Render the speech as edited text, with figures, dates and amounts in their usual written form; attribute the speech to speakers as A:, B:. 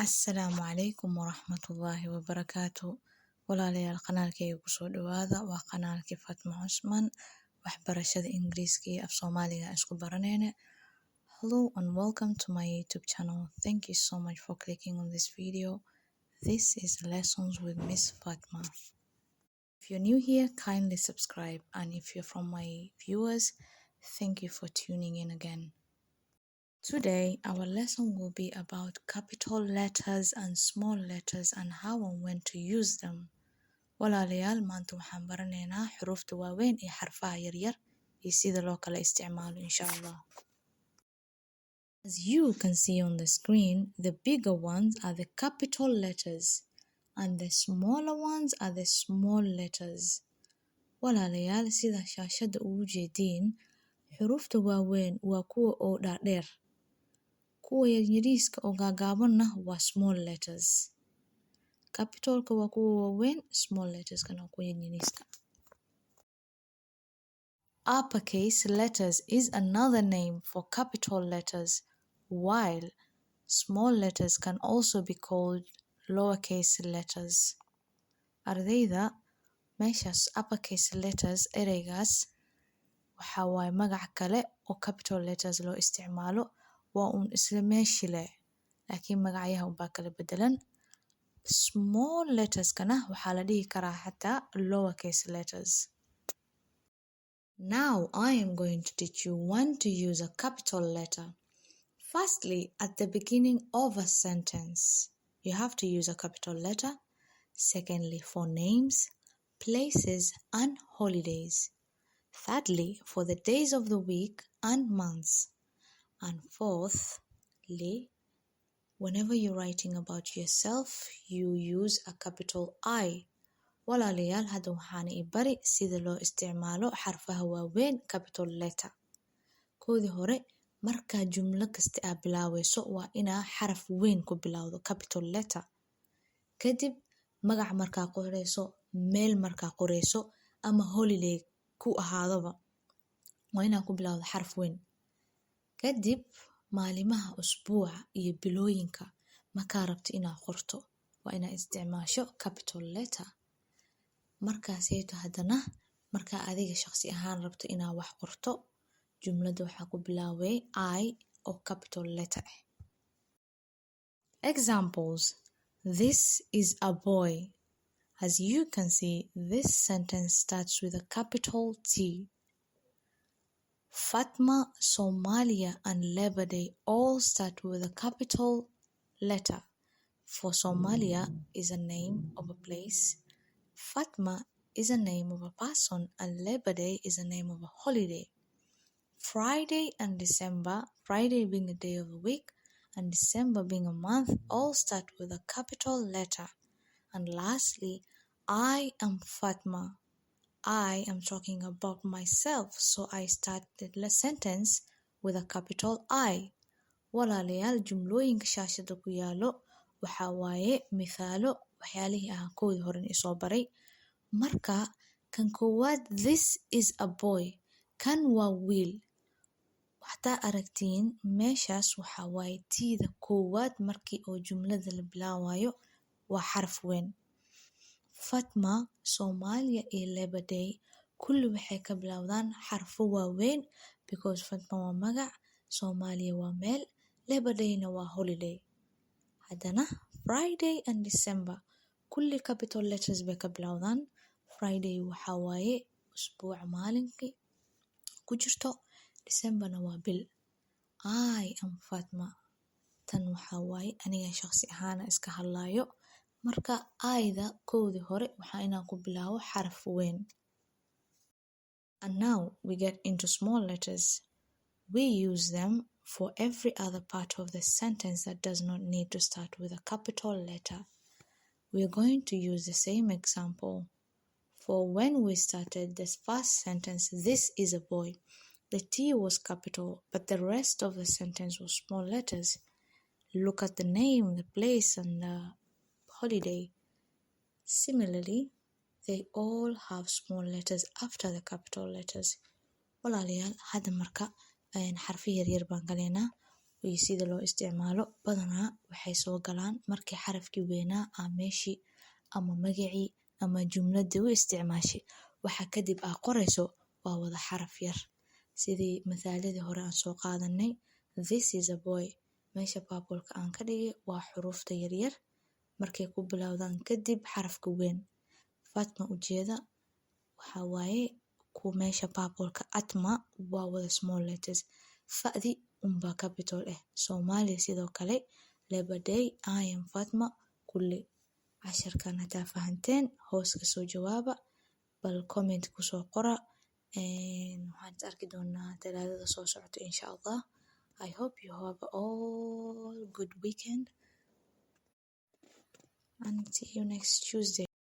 A: Asalaamu calaykum waraxmatullaahi wabarakaatu. Walaalayaal qanaalkayga kusoo dhawaada, waa qanaalkii Fatma Cusman, waxbarashada Ingiriiska iyo af Soomaaliga isku baraneyne. Hello and welcome to my YouTube channel. Thank you so much for clicking on this video. This is Lessons with Miss Fatma. If you're new here, kindly subscribe, and if you're from my viewers, thank you for tuning in again. Today, our lesson will be about capital letters and small letters and how and when to use them. Walaalayaal, maanta waxaan baraneynaa xuruufta waaweyn iyo xarfaha yaryar iyo sida loo kala isticmaalo insha Allah. As you can see on the screen, the bigger ones are the capital letters and the smaller ones are the small letters. Walaalayaal, sida shaashada ugu jeediin, xuruufta waaweyn waa kuwa oo dhaadheer. Kuwa yaryariiska oo gaagaabanna waa small letters. Capitalka waa kuwa waaweyn, small letterskana waa kuwa yaryariiska. Uppercase letters is another name for capital letters, while small letters can also be called lowercase letters. Ardayda, meeshaas uppercase letters ereygaas waxaa waaye magac kale oo capital letters loo isticmaalo. Waa uun isla meeshii leh, laakiin magacyaha unbaa kala bedelan. Small letterskana waxaa la dhihi karaa xataa lowercase letters. Now I am going to teach you when to use a capital letter. Firstly, at the beginning of a sentence, you have to use a capital letter. Secondly, for names, places, and holidays. Thirdly, for the days of the week and months. And fourthly, whenever you're writing about yourself, you use a capital I. Walaalayaal, hadda waxaan i bari sida loo isticmaalo xarfaha waaweyn capital letter. Koodii hore, markaa jumlo kasta aad bilaaweyso waa inaa xaraf weyn ku bilowdo capital letter. Kadib, magac markaa qoreyso, meel markaa qoreyso, ama holiday ku ahaadoba, waa inaa ku bilowdo xaraf weyn. Kadib, maalimaha usbuuca iyo bilooyinka markaa rabto inaad qorto waa inaad isticmaasho capital letter. Markaasayto haddana markaa adiga shaqsi ahaan rabto inaad wax qorto, jumlada waxaa ku bilaaway I oo capital letter ah. Examples: This is a boy. As you can see, this sentence starts with a capital T. Fatma, Somalia, and Labor Day all start with a capital letter. For Somalia is a name of a place, Fatma is a name of a person, and Labor Day is a name of a holiday. Friday and December, Friday being a day of the week and December being a month, all start with a capital letter. And lastly, I am Fatma. I am talking about myself, so I start the sentence with a capital I. Walaalayaal, jumlooyinka shaashada ku yaalo waxaa waaye mithaalo waxyaalihii aan koodii horen isoo baray. Marka, kan koowaad, this is a boy. Kan waa wiil. Waxtaa aragtiin meeshaas waxaa waaye tiida koowaad markii oo jumlada la bilaawayo waa xaraf weyn. Fatma, Somalia iyo Labor Day kulli waxay ka bilowdaan xarfo waaweyn because Fatma waa magac, Somalia waa meel, Labor Dayna waa holiday. Haddana Friday and December kulli capital letters bay ka bilowdaan. Friday waxaa waaye usbuuca maalinkii ku jirto, Decemberna waa bil. I am Fatma. Tan waxaa waaye aniga shaqsi ahaana iska hadlaayo. Marka ayda koodii hore waxaa inaan ku bilaawo xaraf weyn. And now we get into small letters. We use them for every other part of the sentence that does not need to start with a capital letter. We are going to use the same example. For when we started this first sentence, this is a boy, the T was capital, but the rest of the sentence was small letters. Look at the name, the place, and the holiday. Similarly, they all have small letters after the capital letters. Walaalayaal, hadda marka xarfi yaryar baan galeynaa iyo sida loo isticmaalo badanaa waxay soo galaan markii xarafkii weynaa meeshii ama magacii ama jumladii u isticmaashay waxa kadib qorayso waa wada xaraf yar. Sidii masaaladii hore aan soo qaadanay, this is a boy, meesha purple-ka aan ka dhigay waa xuruufta yaryar markay ku bilowdaan kadib xarafka weyn. Fatma ujeeda waxa waaye ku meesha purple-ka, atma waa wada small letters, fa'di unbaa capital Soomaali sidoo kale, Labor Day, I am Fatma, kulli casharkan hadaa fahanteen hoos ka soo jawaaba, bal comment kusoo qora. Waxaan is arki doonaa talaadada soo socota insha Allah. I hope you have all good weekend and see you next Tuesday.